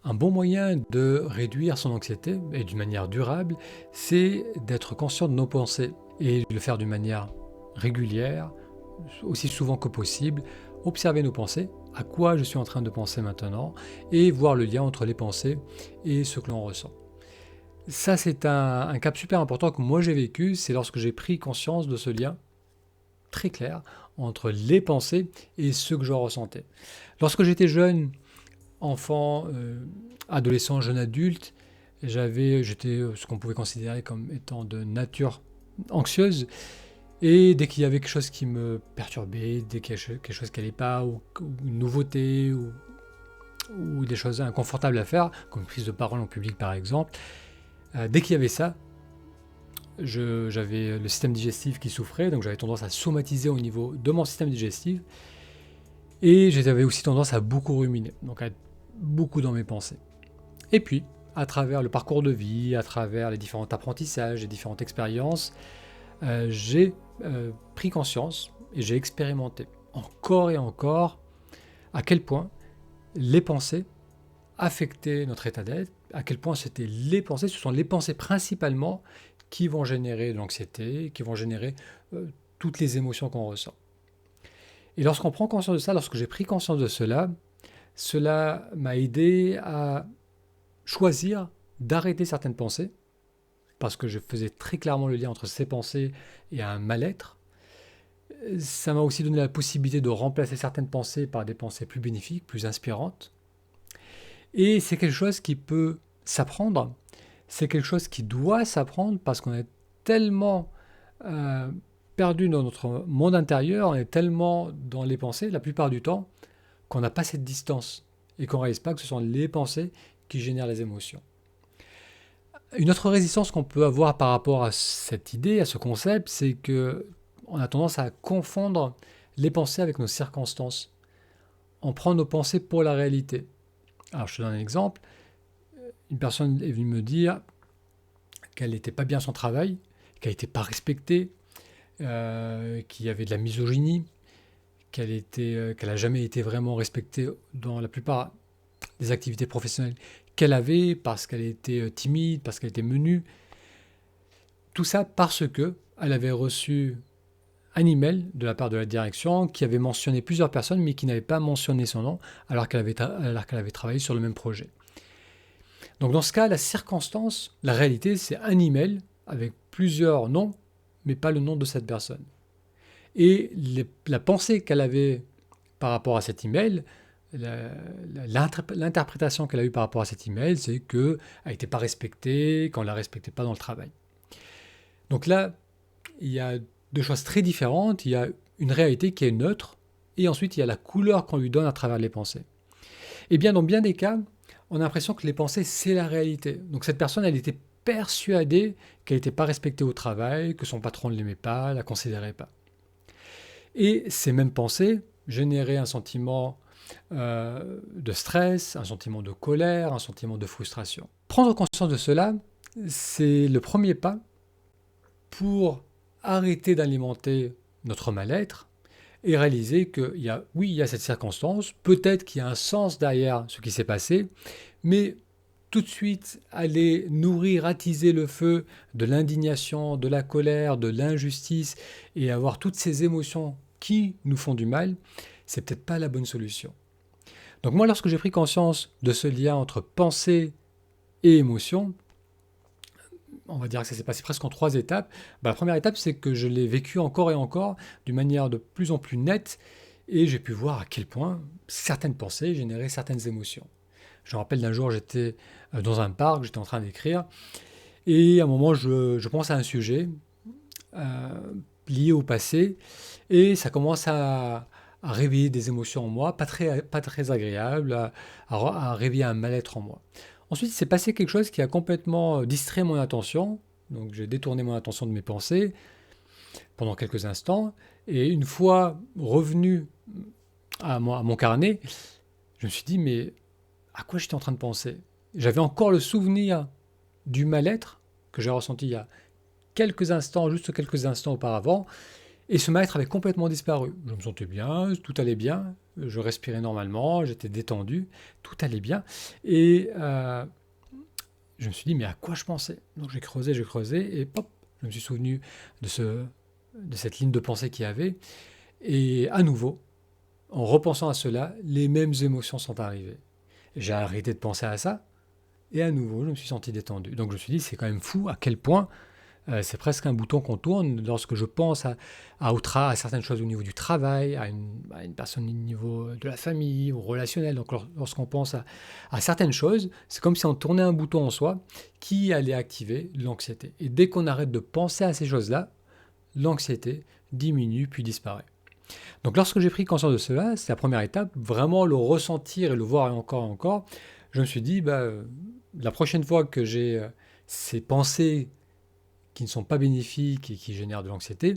Un bon moyen de réduire son anxiété, et d'une manière durable, c'est d'être conscient de nos pensées et de le faire d'une manière régulière, aussi souvent que possible, observer nos pensées, à quoi je suis en train de penser maintenant, et voir le lien entre les pensées et ce que l'on ressent. Ça, c'est un cap super important que moi j'ai vécu, c'est lorsque j'ai pris conscience de ce lien très clair entre les pensées et ce que je ressentais. Lorsque j'étais jeune, enfant, adolescent, jeune adulte, j'étais ce qu'on pouvait considérer comme étant de nature anxieuse. Et dès qu'il y avait quelque chose qui me perturbait, dès qu'il y avait quelque chose qui n'allait pas, ou une nouveauté, ou des choses inconfortables à faire, comme une prise de parole en public par exemple, dès qu'il y avait ça, j'avais le système digestif qui souffrait, donc j'avais tendance à somatiser au niveau de mon système digestif, et j'avais aussi tendance à beaucoup ruminer, donc à être beaucoup dans mes pensées. Et puis, à travers le parcours de vie, à travers les différents apprentissages, les différentes expériences, j'ai pris conscience et j'ai expérimenté encore et encore à quel point les pensées affectaient notre état d'être, à quel point c'était les pensées, ce sont les pensées principalement qui vont générer de l'anxiété, qui vont générer toutes les émotions qu'on ressent. Et lorsqu'on prend conscience de ça, lorsque j'ai pris conscience de cela, cela m'a aidé à choisir d'arrêter certaines pensées, parce que je faisais très clairement le lien entre ces pensées et un mal-être. Ça m'a aussi donné la possibilité de remplacer certaines pensées par des pensées plus bénéfiques, plus inspirantes. Et c'est quelque chose qui peut s'apprendre, c'est quelque chose qui doit s'apprendre parce qu'on est tellement euh, perdu dans notre monde intérieur, on est tellement dans les pensées la plupart du temps qu'on n'a pas cette distance et qu'on ne réalise pas que ce sont les pensées qui génèrent les émotions. Une autre résistance qu'on peut avoir par rapport à cette idée, à ce concept, c'est que on a tendance à confondre les pensées avec nos circonstances. On prend nos pensées pour la réalité. Alors, je te donne un exemple. Une personne est venue me dire qu'elle n'était pas bien à son travail, qu'elle n'était pas respectée, qu'il y avait de la misogynie, qu'elle n'a jamais été vraiment respectée dans la plupart des activités professionnelles qu'elle avait, parce qu'elle était timide, parce qu'elle était menue. Tout ça parce que elle avait reçu un email de la part de la direction qui avait mentionné plusieurs personnes, mais qui n'avait pas mentionné son nom, alors qu'elle avait travaillé sur le même projet. Donc dans ce cas, la circonstance, la réalité, c'est un email avec plusieurs noms, mais pas le nom de cette personne. Et la pensée qu'elle avait par rapport à cet email, l'interprétation qu'elle a eue par rapport à cet email, c'est qu'elle n'était pas respectée, qu'on ne la respectait pas dans le travail. Donc là, il y a deux choses très différentes. Il y a une réalité qui est neutre, et ensuite il y a la couleur qu'on lui donne à travers les pensées. Et bien dans bien des cas, on a l'impression que les pensées, c'est la réalité. Donc cette personne, elle était persuadée qu'elle n'était pas respectée au travail, que son patron ne l'aimait pas, ne la considérait pas. Et ces mêmes pensées généraient un sentiment de stress, un sentiment de colère, un sentiment de frustration. Prendre conscience de cela, c'est le premier pas pour arrêter d'alimenter notre mal-être et réaliser qu'il y a, oui, il y a cette circonstance, peut-être qu'il y a un sens derrière ce qui s'est passé, mais tout de suite aller nourrir, attiser le feu de l'indignation, de la colère, de l'injustice et avoir toutes ces émotions qui nous font du mal, c'est peut-être pas la bonne solution. Donc moi, lorsque j'ai pris conscience de ce lien entre pensée et émotion, on va dire que ça s'est passé presque en 3 étapes. La première étape, c'est que je l'ai vécu encore et encore d'une manière de plus en plus nette et j'ai pu voir à quel point certaines pensées généraient certaines émotions. Je me rappelle d'un jour, j'étais dans un parc, j'étais en train d'écrire et à un moment, je pense à un sujet euh, lié au passé et ça commence à réveiller des émotions en moi, pas très agréables, à réveiller un mal-être en moi. Ensuite, il s'est passé quelque chose qui a complètement distrait mon attention. Donc, j'ai détourné mon attention de mes pensées pendant quelques instants. Et une fois revenu à mon carnet, je me suis dit, mais à quoi j'étais en train de penser? J'avais encore le souvenir du mal-être que j'ai ressenti il y a quelques instants, juste quelques instants auparavant. Et ce mal-être avait complètement disparu. Je me sentais bien, tout allait bien, je respirais normalement, j'étais détendu, tout allait bien. Et je me suis dit, mais à quoi je pensais? Donc j'ai creusé, et pop, je me suis souvenu de, de cette ligne de pensée qu'il y avait. Et à nouveau, en repensant à cela, les mêmes émotions sont arrivées. J'ai arrêté de penser à ça, et à nouveau, je me suis senti détendu. Donc je me suis dit, c'est quand même fou à quel point c'est presque un bouton qu'on tourne lorsque je pense à certaines choses au niveau du travail, à une personne au niveau de la famille, ou relationnel. Donc lorsqu'on pense à certaines choses, c'est comme si on tournait un bouton en soi qui allait activer l'anxiété. Et dès qu'on arrête de penser à ces choses-là, l'anxiété diminue puis disparaît. Donc lorsque j'ai pris conscience de cela, c'est la première étape, vraiment le ressentir et le voir encore et encore, je me suis dit, la prochaine fois que j'ai ces pensées qui ne sont pas bénéfiques et qui génèrent de l'anxiété,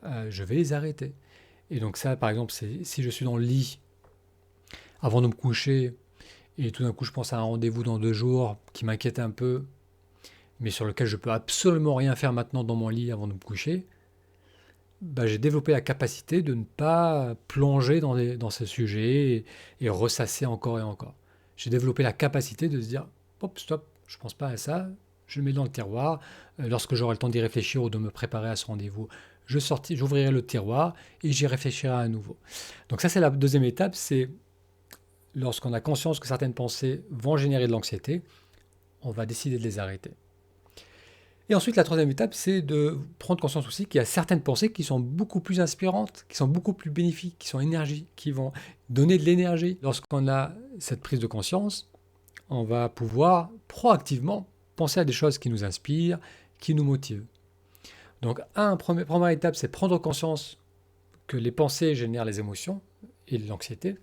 je vais les arrêter. Et donc ça, par exemple, c'est si je suis dans le lit avant de me coucher et tout d'un coup je pense à un rendez-vous dans 2 jours qui m'inquiète un peu, mais sur lequel je peux absolument rien faire maintenant dans mon lit avant de me coucher, j'ai développé la capacité de ne pas plonger dans ce sujet et ressasser encore et encore. J'ai développé la capacité de se dire, hop, stop, je ne pense pas à ça, je le mets dans le tiroir. Lorsque j'aurai le temps d'y réfléchir ou de me préparer à ce rendez-vous, j'ouvrirai le tiroir et j'y réfléchirai à nouveau. Donc ça, c'est la deuxième étape, c'est lorsqu'on a conscience que certaines pensées vont générer de l'anxiété, on va décider de les arrêter. Et ensuite, la troisième étape, c'est de prendre conscience aussi qu'il y a certaines pensées qui sont beaucoup plus inspirantes, qui sont beaucoup plus bénéfiques, qui sont énergiques, qui vont donner de l'énergie. Lorsqu'on a cette prise de conscience, on va pouvoir proactivement penser à des choses qui nous inspirent, qui nous motivent. Donc, première étape, c'est prendre conscience que les pensées génèrent les émotions et l'anxiété.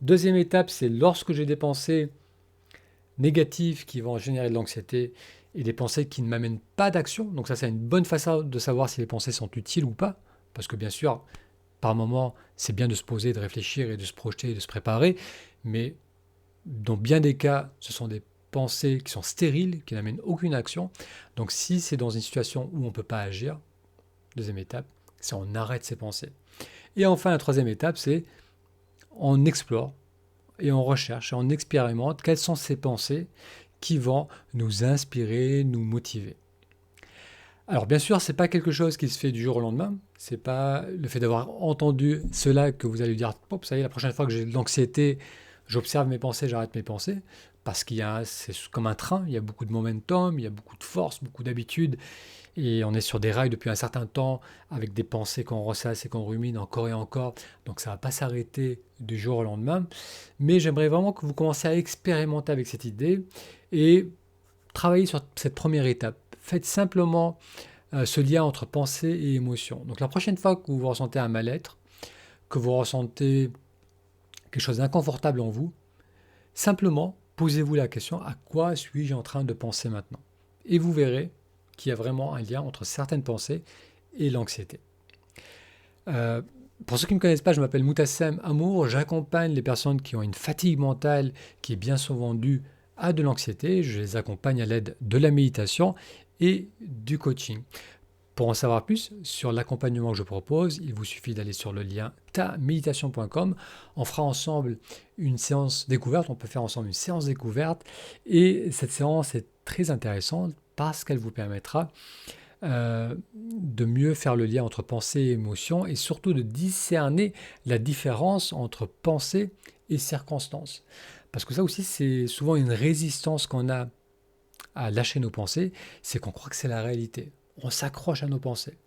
Deuxième étape, c'est lorsque j'ai des pensées négatives qui vont générer de l'anxiété et des pensées qui ne m'amènent pas d'action. Donc ça, c'est une bonne façon de savoir si les pensées sont utiles ou pas. Parce que bien sûr, par moment, c'est bien de se poser, de réfléchir et de se projeter et de se préparer. Mais dans bien des cas, ce sont des pensées qui sont stériles, qui n'amènent aucune action. Donc si c'est dans une situation où on ne peut pas agir, deuxième étape, c'est on arrête ces pensées. Et enfin, la troisième étape, c'est on explore et on recherche et on expérimente quelles sont ces pensées qui vont nous inspirer, nous motiver. Alors bien sûr, ce n'est pas quelque chose qui se fait du jour au lendemain. C'est pas le fait d'avoir entendu cela que vous allez dire, hop, ça y est, la prochaine fois que j'ai de l'anxiété, j'observe mes pensées, j'arrête mes pensées. Parce c'est comme un train, il y a beaucoup de momentum, il y a beaucoup de force, beaucoup d'habitude. Et on est sur des rails depuis un certain temps, avec des pensées qu'on ressasse et qu'on rumine encore et encore. Donc ça ne va pas s'arrêter du jour au lendemain. Mais j'aimerais vraiment que vous commenciez à expérimenter avec cette idée et travailler sur cette première étape. Faites simplement ce lien entre pensée et émotion. Donc la prochaine fois que vous ressentez un mal-être, que vous ressentez quelque chose d'inconfortable en vous, simplement posez-vous la question, à quoi suis-je en train de penser maintenant? Et vous verrez qu'il y a vraiment un lien entre certaines pensées et l'anxiété. Pour ceux qui ne me connaissent pas, je m'appelle Moutassem Amour, j'accompagne les personnes qui ont une fatigue mentale qui est bien souvent due à de l'anxiété, je les accompagne à l'aide de la méditation et du coaching. Pour en savoir plus sur l'accompagnement que je propose, il vous suffit d'aller sur le lien taméditation.com. On fera ensemble une séance découverte, on peut faire ensemble une séance découverte et cette séance est très intéressante parce qu'elle vous permettra de mieux faire le lien entre pensée et émotion et surtout de discerner la différence entre pensée et circonstance. Parce que ça aussi, c'est souvent une résistance qu'on a à lâcher nos pensées, c'est qu'on croit que c'est la réalité. On s'accroche à nos pensées.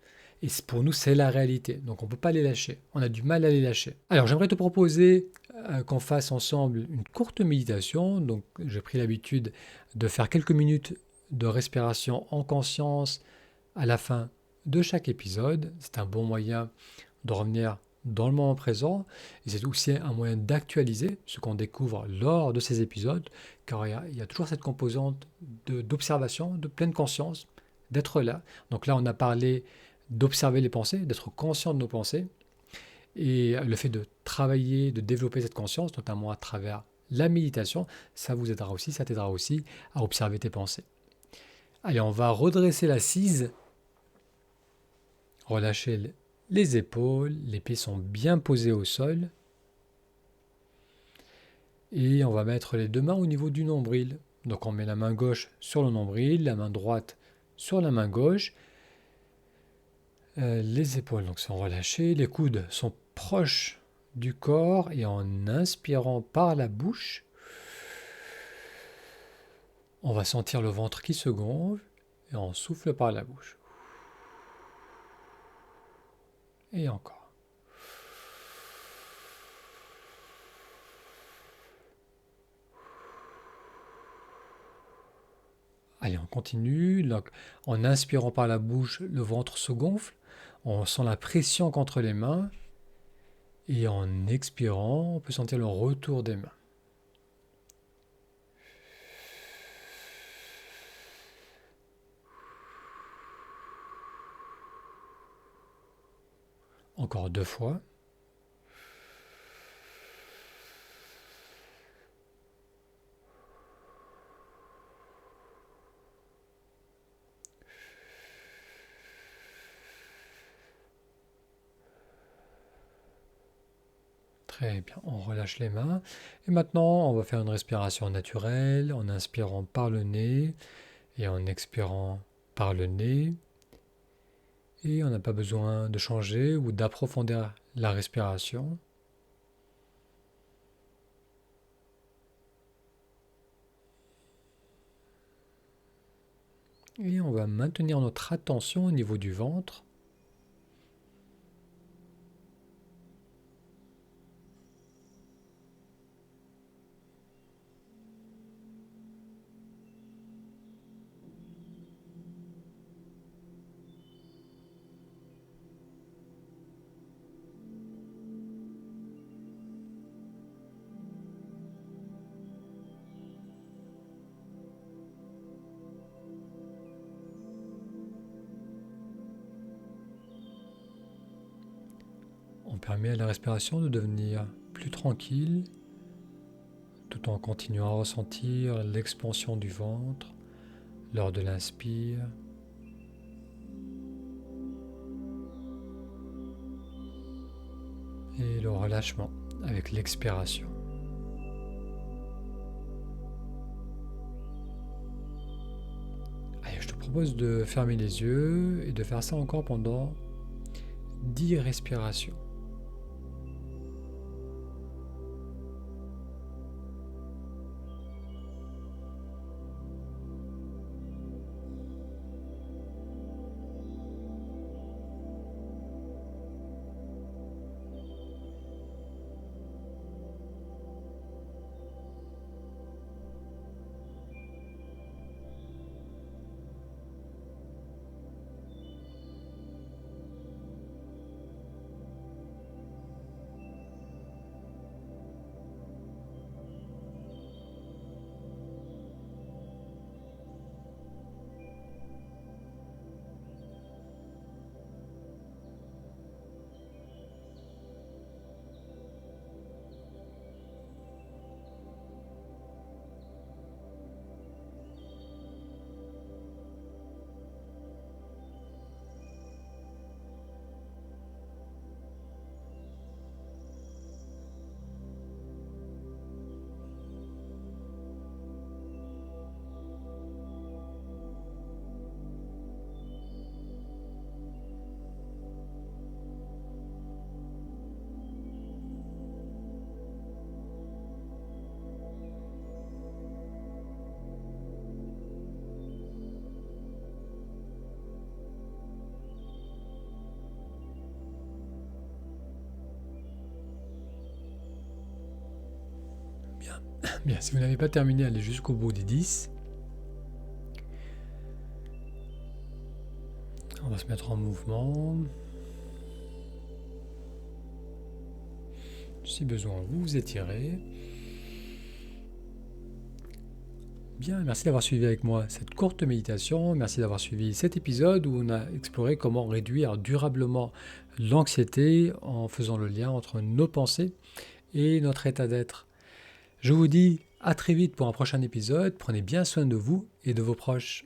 Et pour nous, c'est la réalité. Donc on ne peut pas les lâcher. On a du mal à les lâcher. Alors j'aimerais te proposer qu'on fasse ensemble une courte méditation. Donc j'ai pris l'habitude de faire quelques minutes de respiration en conscience à la fin de chaque épisode. C'est un bon moyen de revenir dans le moment présent et c'est aussi un moyen d'actualiser ce qu'on découvre lors de ces épisodes car il y a toujours cette composante d'observation, de pleine conscience, d'être là. Donc là on a parlé d'observer les pensées, d'être conscient de nos pensées et le fait de travailler, de développer cette conscience, notamment à travers la méditation, ça vous aidera aussi, ça t'aidera aussi à observer tes pensées. Allez, on va redresser l'assise, relâcher les épaules, les pieds sont bien posés au sol. Et on va mettre les deux mains au niveau du nombril. Donc on met la main gauche sur le nombril, la main droite sur la main gauche. Les épaules donc sont relâchées, les coudes sont proches du corps et en inspirant par la bouche, on va sentir le ventre qui se gonfle et on souffle par la bouche. Et encore. Allez, on continue. Donc, en inspirant par la bouche, le ventre se gonfle. On sent la pression contre les mains. Et en expirant, on peut sentir le retour des mains. Encore 2 fois. Très bien, on relâche les mains. Et maintenant, on va faire une respiration naturelle en inspirant par le nez et en expirant par le nez. Et on n'a pas besoin de changer ou d'approfondir la respiration. Et on va maintenir notre attention au niveau du ventre. On permet à la respiration de devenir plus tranquille, tout en continuant à ressentir l'expansion du ventre lors de l'inspire et le relâchement avec l'expiration. Allez, je te propose de fermer les yeux et de faire ça encore pendant 10 respirations. Bien, si vous n'avez pas terminé, allez jusqu'au bout des 10. On va se mettre en mouvement. Si besoin, vous vous étirez. Bien, merci d'avoir suivi avec moi cette courte méditation. Merci d'avoir suivi cet épisode où on a exploré comment réduire durablement l'anxiété en faisant le lien entre nos pensées et notre état d'être. Je vous dis à très vite pour un prochain épisode. Prenez bien soin de vous et de vos proches.